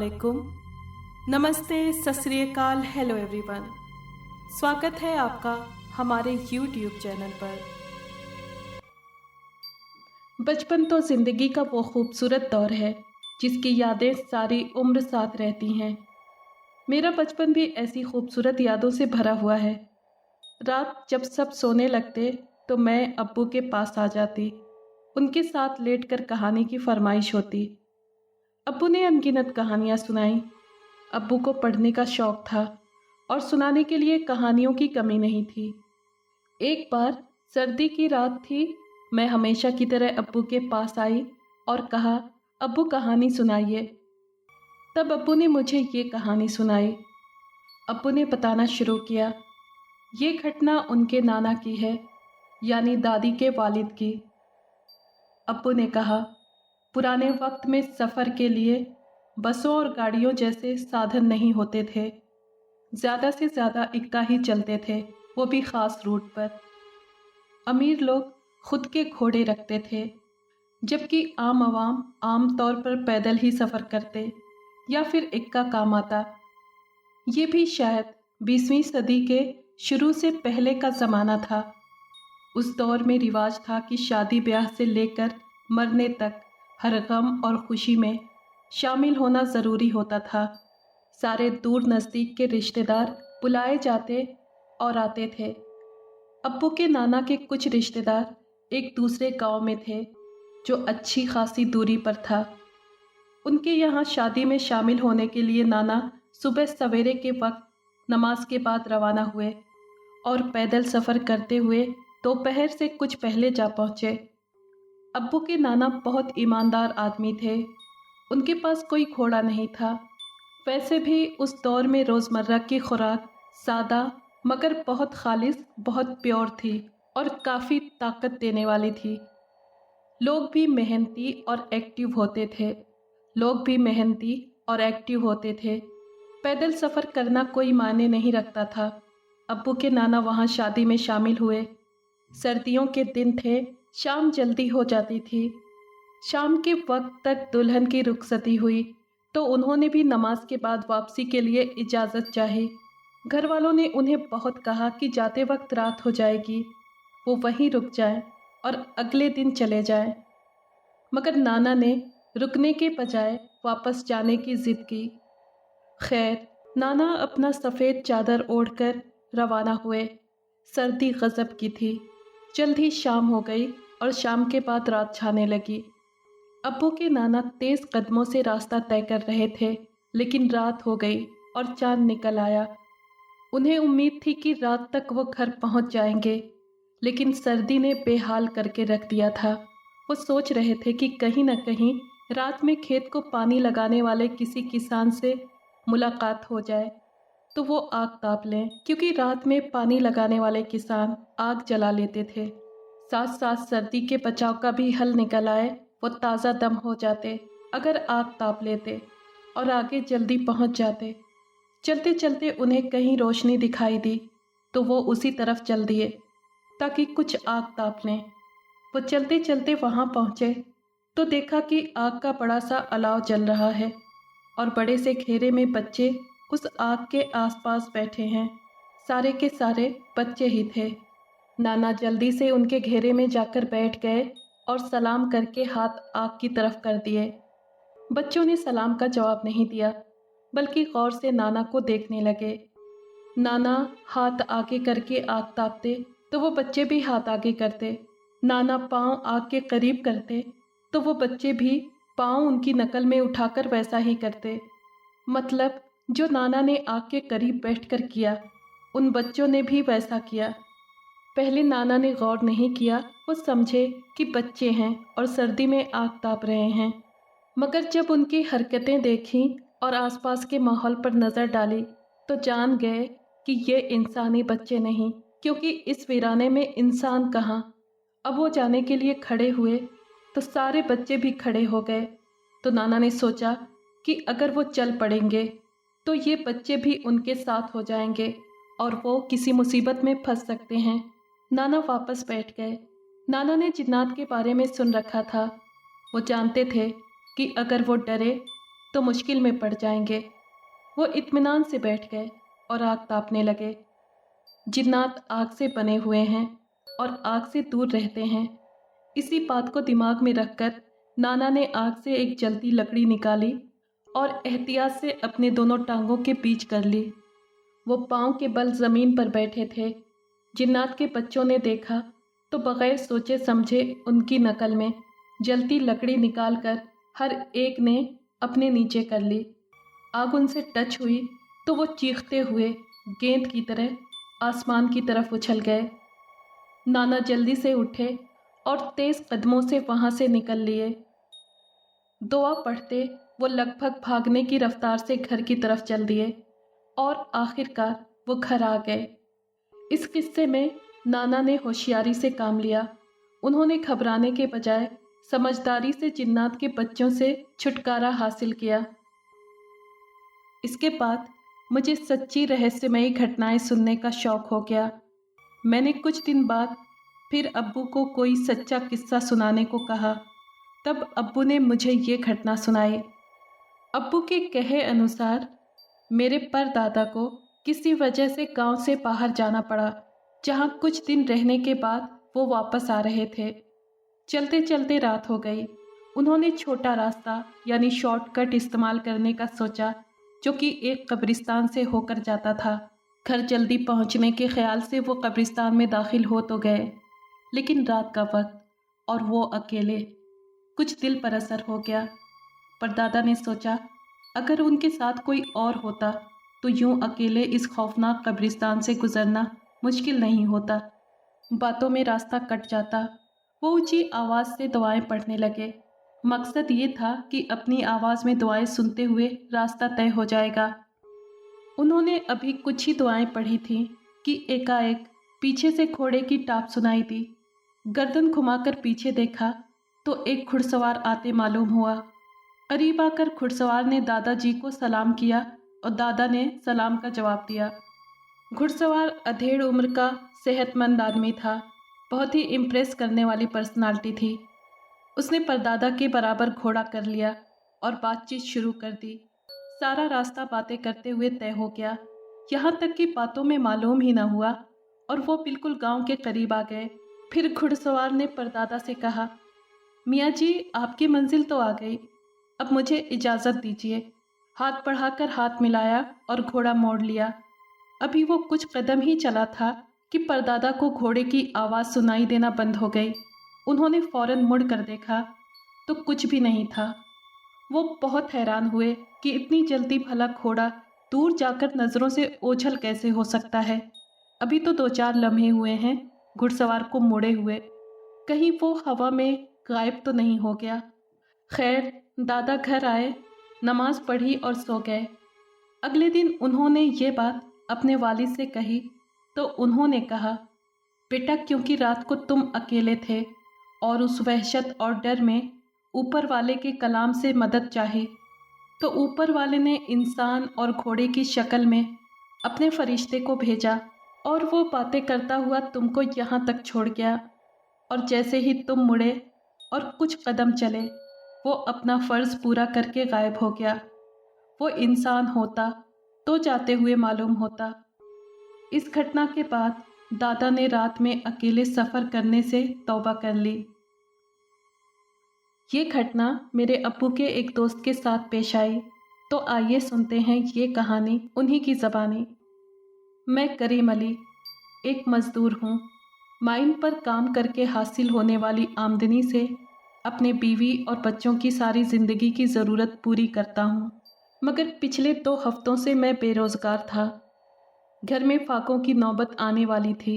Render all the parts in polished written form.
वालेकुम, नमस्ते, सत श्री अकाल, हेलो एवरीवन। स्वागत है आपका हमारे YouTube चैनल पर। बचपन तो ज़िंदगी का वो खूबसूरत दौर है जिसकी यादें सारी उम्र साथ रहती हैं। मेरा बचपन भी ऐसी खूबसूरत यादों से भरा हुआ है। रात जब सब सोने लगते तो मैं अब्बू के पास आ जाती। उनके साथ लेटकर कहानी की फरमाइश होती। अब्बू ने अनगिनत कहानियाँ सुनाई। अब्बू को पढ़ने का शौक़ था और सुनाने के लिए कहानियों की कमी नहीं थी। एक बार सर्दी की रात थी, मैं हमेशा की तरह अब्बू के पास आई और कहा, अब्बू कहानी सुनाइए। तब अब्बू ने मुझे ये कहानी सुनाई। अब्बू ने बताना शुरू किया। ये घटना उनके नाना की है, यानी दादी के वालिद की। अब्बू ने कहा, पुराने वक्त में सफ़र के लिए बसों और गाड़ियों जैसे साधन नहीं होते थे। ज़्यादा से ज़्यादा इक्का ही चलते थे, वो भी ख़ास रूट पर। अमीर लोग खुद के घोड़े रखते थे, जबकि आम आवाम आम तौर पर पैदल ही सफ़र करते या फिर इक्का काम आता। ये भी शायद 20वीं सदी के शुरू से पहले का ज़माना था। उस दौर में रिवाज था कि शादी ब्याह से लेकर मरने तक हर गम और खुशी में शामिल होना ज़रूरी होता था। सारे दूर नज़दीक के रिश्तेदार बुलाए जाते और आते थे। अब्बू के नाना के कुछ रिश्तेदार एक दूसरे गांव में थे जो अच्छी खासी दूरी पर था। उनके यहाँ शादी में शामिल होने के लिए नाना सुबह सवेरे के वक्त नमाज के बाद रवाना हुए और पैदल सफ़र करते हुए दोपहर से कुछ पहले जा पहुँचे। अब्बू के नाना बहुत ईमानदार आदमी थे। उनके पास कोई घोड़ा नहीं था। वैसे भी उस दौर में रोज़मर्रा की खुराक सादा मगर बहुत खालिस, बहुत प्योर थी और काफ़ी ताकत देने वाली थी। लोग भी मेहनती और एक्टिव होते थे। पैदल सफ़र करना कोई मायने नहीं रखता था। अब्बू के नाना वहाँ शादी में शामिल हुए। सर्दियों के दिन थे, शाम जल्दी हो जाती थी। शाम के वक्त तक दुल्हन की रुखसती हुई तो उन्होंने भी नमाज के बाद वापसी के लिए इजाज़त चाही। घर वालों ने उन्हें बहुत कहा कि जाते वक्त रात हो जाएगी, वो वहीं रुक जाएं और अगले दिन चले जाएं। मगर नाना ने रुकने के बजाय वापस जाने की ज़िद की। खैर, नाना अपना सफ़ेद चादर ओढ़कर रवाना हुए। सर्दी गज़ब की थी। जल्द ही शाम हो गई और शाम के बाद रात छाने लगी। अब्बू के नाना तेज़ कदमों से रास्ता तय कर रहे थे, लेकिन रात हो गई और चाँद निकल आया। उन्हें उम्मीद थी कि रात तक वो घर पहुंच जाएंगे, लेकिन सर्दी ने बेहाल करके रख दिया था। वो सोच रहे थे कि कहीं न कहीं रात में खेत को पानी लगाने वाले किसी किसान से मुलाकात हो जाए तो वो आग ताप लें, क्योंकि रात में पानी लगाने वाले किसान आग जला लेते थे। साथ साथ सर्दी के बचाव का भी हल निकल आए। वो ताज़ा दम हो जाते अगर आग ताप लेते और आगे जल्दी पहुंच जाते। चलते चलते उन्हें कहीं रोशनी दिखाई दी तो वो उसी तरफ चल दिए ताकि कुछ आग ताप लें। वो चलते चलते वहाँ पहुँचे तो देखा कि आग का बड़ा सा अलाव जल रहा है और बड़े से घेरे में बच्चे उस आग के आसपास बैठे हैं। सारे के सारे बच्चे ही थे। नाना जल्दी से उनके घेरे में जाकर बैठ गए और सलाम करके हाथ आग की तरफ कर दिए। बच्चों ने सलाम का जवाब नहीं दिया, बल्कि गौर से नाना को देखने लगे। नाना हाथ आगे करके आग तापते तो वो बच्चे भी हाथ आगे करते। नाना पाँव आग के करीब करते तो वो बच्चे भी पाँव उनकी नकल में उठाकर वैसा ही करते। मतलब जो नाना ने आग के करीब बैठकर किया, उन बच्चों ने भी वैसा किया। पहले नाना ने गौर नहीं किया, वो समझे कि बच्चे हैं और सर्दी में आग ताप रहे हैं। मगर जब उनकी हरकतें देखीं और आसपास के माहौल पर नज़र डाली तो जान गए कि ये इंसानी बच्चे नहीं, क्योंकि इस वीराने में इंसान कहाँ। अब वो जाने के लिए खड़े हुए तो सारे बच्चे भी खड़े हो गए। तो नाना ने सोचा कि अगर वो चल पड़ेंगे तो ये बच्चे भी उनके साथ हो जाएंगे और वो किसी मुसीबत में फंस सकते हैं। नाना वापस बैठ गए। नाना ने जिन्नात के बारे में सुन रखा था। वो जानते थे कि अगर वो डरे तो मुश्किल में पड़ जाएंगे। वो इत्मीनान से बैठ गए और आग तापने लगे। जिन्नात आग से बने हुए हैं और आग से दूर रहते हैं। इसी बात को दिमाग में रखकर नाना ने आग से एक जलती लकड़ी निकाली और एहतियात से अपने दोनों टांगों के बीच कर ली। वो पाँव के बल ज़मीन पर बैठे थे। जिन्नात के बच्चों ने देखा तो बग़ैर सोचे समझे उनकी नकल में जलती लकड़ी निकालकर हर एक ने अपने नीचे कर ली। आग उनसे टच हुई तो वो चीखते हुए गेंद की तरह आसमान की तरफ उछल गए। नाना जल्दी से उठे और तेज़ कदमों से वहाँ से निकल लिए। दुआ पढ़ते वो लगभग भागने की रफ्तार से घर की तरफ चल दिए और आखिरकार वो घर आ गए। इस किस्से में नाना ने होशियारी से काम लिया। उन्होंने घबराने के बजाय समझदारी से जिन्नात के बच्चों से छुटकारा हासिल किया। इसके बाद मुझे सच्ची रहस्यमयी घटनाएं सुनने का शौक़ हो गया। मैंने कुछ दिन बाद फिर अब्बू को कोई सच्चा किस्सा सुनाने को कहा। तब अब्बू ने मुझे ये घटना सुनाई। अब्बू के कहे अनुसार मेरे परदादा को किसी वजह से गांव से बाहर जाना पड़ा, जहां कुछ दिन रहने के बाद वो वापस आ रहे थे। चलते चलते रात हो गई। उन्होंने छोटा रास्ता यानी शॉर्टकट इस्तेमाल करने का सोचा, जो कि एक कब्रिस्तान से होकर जाता था। घर जल्दी पहुंचने के ख्याल से वो कब्रिस्तान में दाखिल हो तो गए, लेकिन रात का वक्त और वो अकेले, कुछ दिल पर असर हो गया। परदादा ने सोचा अगर उनके साथ कोई और होता तो यूं अकेले इस खौफनाक कब्रिस्तान से गुजरना मुश्किल नहीं होता। बातों में रास्ता कट जाता। वो ऊंची आवाज़ से दुआएं पढ़ने लगे। मकसद ये था कि अपनी आवाज़ में दुआएं सुनते हुए रास्ता तय हो जाएगा। उन्होंने अभी कुछ ही दुआएं पढ़ी थीं कि एकाएक पीछे से घोड़े की टाप सुनाई दी। गर्दन घुमाकर पीछे देखा तो एक घुड़सवार आते मालूम हुआ। करीब आकर घुड़सवार ने दादाजी को सलाम किया और दादा ने सलाम का जवाब दिया। घुड़सवार अधेड़ उम्र का सेहतमंद आदमी था। बहुत ही इम्प्रेस करने वाली पर्सनालिटी थी। उसने परदादा के बराबर घोड़ा कर लिया और बातचीत शुरू कर दी। सारा रास्ता बातें करते हुए तय हो गया, यहाँ तक कि बातों में मालूम ही न हुआ और वो बिल्कुल गांव के करीब आ गए। फिर घुड़सवार ने परदादा से कहा, मियाँ जी आपकी मंजिल तो आ गई, अब मुझे इजाज़त दीजिए। हाथ बढ़ाकर हाथ मिलाया और घोड़ा मोड़ लिया। अभी वो कुछ कदम ही चला था कि परदादा को घोड़े की आवाज़ सुनाई देना बंद हो गई। उन्होंने फौरन मुड़ कर देखा तो कुछ भी नहीं था। वो बहुत हैरान हुए कि इतनी जल्दी भला घोड़ा दूर जाकर नज़रों से ओझल कैसे हो सकता है। अभी तो 2-4 लम्हे हुए हैं घुड़सवार को मोड़े हुए, कहीं वो हवा में गायब तो नहीं हो गया। खैर, दादा घर आए, नमाज पढ़ी और सो गए। अगले दिन उन्होंने ये बात अपने वालिद से कही तो उन्होंने कहा, बेटा क्योंकि रात को तुम अकेले थे और उस वहशत और डर में ऊपर वाले के कलाम से मदद चाही, तो ऊपर वाले ने इंसान और घोड़े की शक्ल में अपने फरिश्ते को भेजा और वो बातें करता हुआ तुमको यहाँ तक छोड़ गया। और जैसे ही तुम मुड़े और कुछ कदम चले, वो अपना फ़र्ज़ पूरा करके गायब हो गया। वो इंसान होता तो जाते हुए मालूम होता। इस घटना के बाद दादा ने रात में अकेले सफ़र करने से तौबा कर ली। ये घटना मेरे अब्बू के एक दोस्त के साथ पेश आई, तो आइए सुनते हैं ये कहानी उन्हीं की ज़बानी। मैं करीम अली एक मज़दूर हूँ। माइन पर काम करके हासिल होने वाली आमदनी से अपने बीवी और बच्चों की सारी ज़िंदगी की ज़रूरत पूरी करता हूँ। मगर पिछले 2 हफ्तों से मैं बेरोज़गार था। घर में फाकों की नौबत आने वाली थी।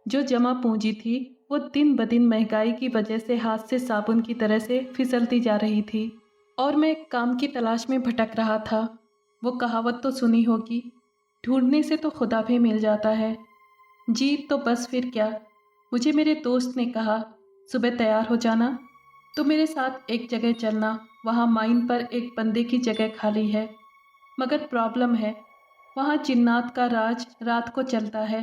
जो जमा पूंजी थी वो दिन ब दिन महंगाई की वजह से हाथ से साबुन की तरह से फिसलती जा रही थी और मैं काम की तलाश में भटक रहा था। वो कहावत तो सुनी होगी, ढूंढने से तो खुदा भी मिल जाता है। जी तो बस फिर क्या, मुझे मेरे दोस्त ने कहा, सुबह तैयार हो जाना तो मेरे साथ एक जगह चलना, वहाँ माइन पर एक बंदे की जगह खाली है। मगर प्रॉब्लम है, वहाँ जिन्नात का राज रात को चलता है।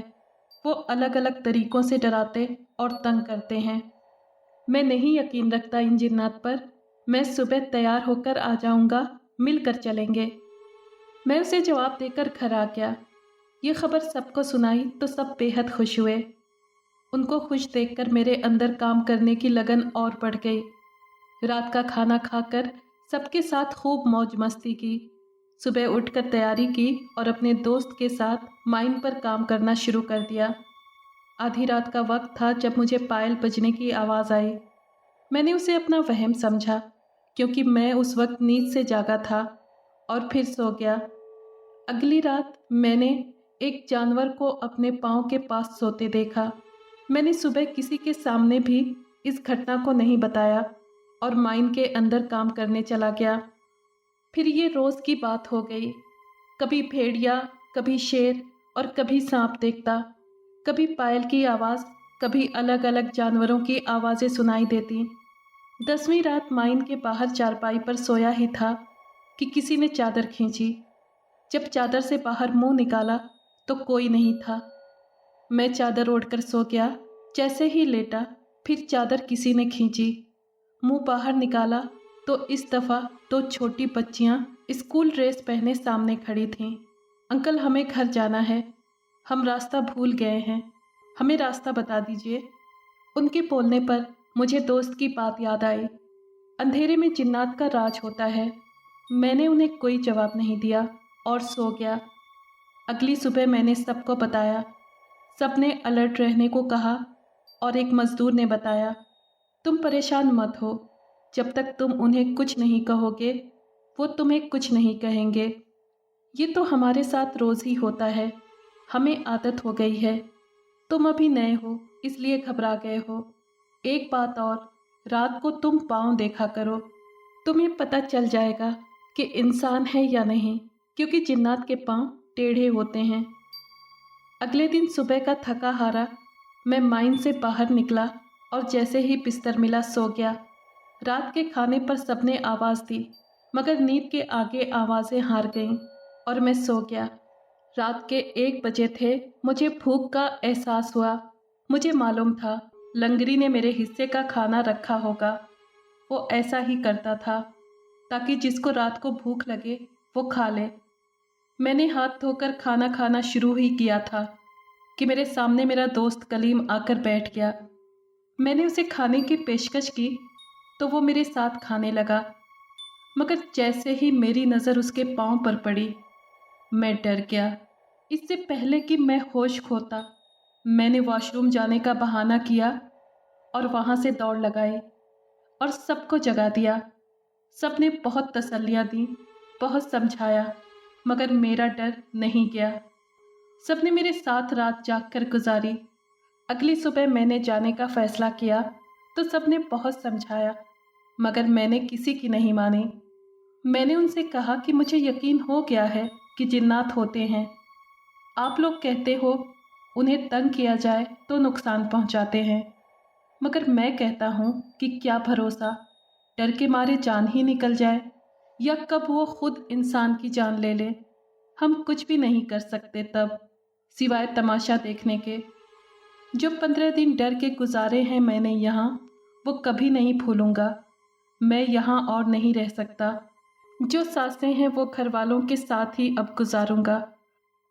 वो अलग अलग तरीक़ों से डराते और तंग करते हैं। मैं नहीं यकीन रखता इन जिन्नात पर। मैं सुबह तैयार होकर आ जाऊँगा مل کر چلیں گے۔ میں اسے جواب دے کر گھر آ گیا۔ یہ خبر سب کو سنائی تو سب بے حد خوش ہوئے۔ ان کو خوش دیکھ کر میرے اندر کام کرنے کی لگن اور بڑھ گئی۔ رات کا کھانا کھا کر سب کے ساتھ خوب موج مستی کی۔ صبح اٹھ کر تیاری کی اور اپنے دوست کے ساتھ مائن پر کام کرنا شروع کر دیا۔ آدھی رات کا وقت تھا جب مجھے پائل بجنے کی آواز آئی۔ میں نے اسے اپنا وہم سمجھا کیونکہ میں اس وقت نیند سے جاگا تھا اور پھر سو گیا۔ اگلی رات میں نے ایک جانور کو اپنے پاؤں کے پاس سوتے دیکھا۔ میں نے صبح کسی کے سامنے بھی اس گھٹنا کو نہیں بتایا اور مائن کے اندر کام کرنے چلا گیا۔ پھر یہ روز کی بات ہو گئی۔ کبھی بھیڑیا، کبھی شیر اور کبھی سانپ دیکھتا، کبھی پائل کی آواز، کبھی الگ الگ جانوروں کی آوازیں سنائی دیتی۔ 10ویں رات مائن کے باہر چارپائی پر سویا ہی تھا کہ کسی نے چادر کھینچی۔ جب چادر سے باہر منہ نکالا تو کوئی نہیں تھا۔ میں چادر اوڑھ کر سو گیا۔ جیسے ہی لیٹا پھر چادر کسی نے کھینچی۔ منہ باہر نکالا تو اس دفعہ 2 چھوٹی بچیاں اسکول ڈریس پہنے سامنے کھڑی تھیں۔ انکل ہمیں گھر جانا ہے، ہم راستہ بھول گئے ہیں، ہمیں راستہ بتا دیجیے۔ ان کے بولنے پر مجھے دوست کی بات یاد آئی۔ اندھیرے میں جنات کا راج ہوتا ہے۔ میں نے انہیں کوئی جواب نہیں دیا اور سو گیا۔ اگلی صبح میں نے سب کو بتایا۔ سب نے الرٹ رہنے کو کہا اور ایک مزدور نے بتایا، تم پریشان مت ہو، جب تک تم انہیں کچھ نہیں کہو گے وہ تمہیں کچھ نہیں کہیں گے۔ یہ تو ہمارے ساتھ روز ہی ہوتا ہے، ہمیں عادت ہو گئی ہے۔ تم ابھی نئے ہو اس لیے گھبرا گئے ہو۔ ایک بات اور، رات کو تم پاؤں دیکھا کرو، تمہیں پتہ چل جائے گا کہ انسان ہے یا نہیں، کیونکہ جنات کے پاؤں ٹیڑھے ہوتے ہیں۔ اگلے دن صبح کا تھکا ہارا میں مائن سے باہر نکلا اور جیسے ہی بستر ملا سو گیا۔ رات کے کھانے پر سب نے آواز دی مگر نیند کے آگے آوازیں ہار گئیں اور میں سو گیا۔ رات کے 1 بجے تھے، مجھے بھوک کا احساس ہوا۔ مجھے معلوم تھا لنگری نے میرے حصے کا کھانا رکھا ہوگا۔ وہ ایسا ہی کرتا تھا تاکہ جس کو رات کو بھوک لگے وہ کھا لے۔ میں نے ہاتھ دھو کر کھانا کھانا شروع ہی کیا تھا کہ میرے سامنے میرا دوست کلیم آ کر بیٹھ گیا۔ میں نے اسے کھانے کی پیشکش کی تو وہ میرے ساتھ کھانے لگا، مگر جیسے ہی میری نظر اس کے پاؤں پر پڑی میں ڈر گیا۔ اس سے پہلے کہ میں ہوش کھوتا میں نے واش روم جانے کا بہانہ کیا اور وہاں سے دوڑ لگائی اور سب کو جگا دیا۔ سب نے بہت تسلیاں دیں، بہت سمجھایا، مگر میرا ڈر نہیں گیا۔ سب نے میرے ساتھ رات جاگ کر گزاری۔ اگلی صبح میں نے جانے کا فیصلہ کیا تو سب نے بہت سمجھایا مگر میں نے کسی کی نہیں مانی۔ میں نے ان سے کہا کہ مجھے یقین ہو گیا ہے کہ جنات ہوتے ہیں۔ آپ لوگ کہتے ہو انہیں تنگ کیا جائے تو نقصان پہنچاتے ہیں، مگر میں کہتا ہوں کہ کیا بھروسہ، ڈر کے مارے جان ہی نکل جائے یا کب وہ خود انسان کی جان لے لے۔ ہم کچھ بھی نہیں کر سکتے تب سوائے تماشا دیکھنے کے۔ جو 15 دن ڈر کے گزارے ہیں میں نے یہاں، وہ کبھی نہیں بھولوں گا۔ میں یہاں اور نہیں رہ سکتا۔ جو سانسیں ہیں وہ گھر والوں کے ساتھ ہی اب گزاروں گا،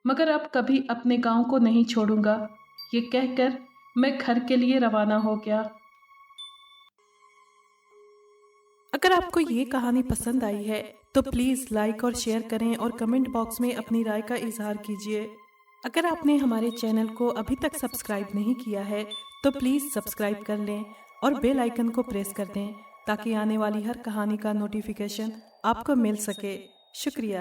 مگر اب کبھی اپنے گاؤں کو نہیں چھوڑوں گا۔ یہ کہہ کر میں گھر کے لیے روانہ ہو گیا۔ اگر آپ کو یہ کہانی پسند آئی ہے تو پلیز لائک اور شیئر کریں اور کمنٹ باکس میں اپنی رائے کا اظہار کیجیے۔ اگر آپ نے ہمارے چینل کو ابھی تک سبسکرائب نہیں کیا ہے تو پلیز سبسکرائب کر لیں اور بیل آئیکن کو پریس کر دیں تاکہ آنے والی ہر کہانی کا نوٹیفیکیشن آپ کو مل سکے۔ شکریہ۔